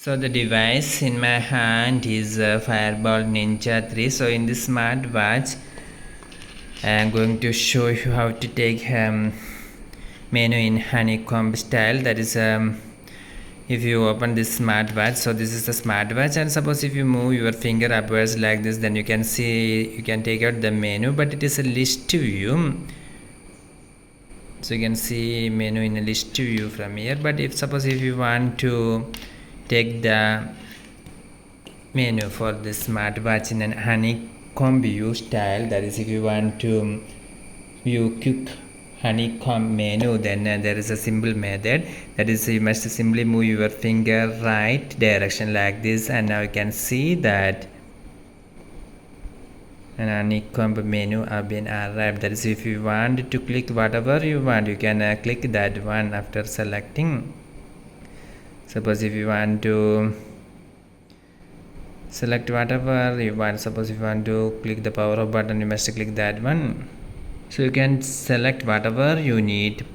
So the device in my hand is a Firebolt Ninja 3. So in this smartwatch, I am going to show you how to take menu in Honeycomb style. That is, if you open this smartwatch, so this is the smartwatch, and suppose if you move your finger upwards like this, then you can see, you can take out the menu, but it is a list view. So you can see menu in a list view from here. But if suppose if you want to take the menu for this smartwatch in an honeycomb view style, that is if you want to view quick honeycomb menu, then there is a simple method, that is you must simply move your finger right direction like this, and now you can see that an honeycomb menu have been arrived. That is, if you want to click whatever you want, you can click that one after selecting. Suppose if you want to select whatever you want, suppose if you want to click the power off button, you must click that one. So you can select whatever you need.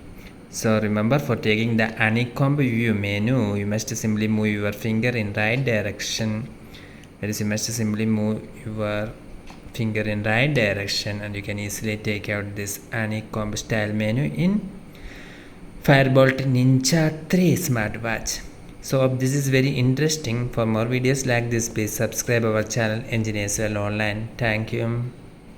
So remember, for taking the honeycomb view menu, you must simply move your finger in right direction. That is, you must simply move your finger in right direction, and you can easily take out this honeycomb style menu in Firebolt Ninja 3 smartwatch. So this is very interesting. For more videos like this, please subscribe our channel Engineers Well Online. Thank you.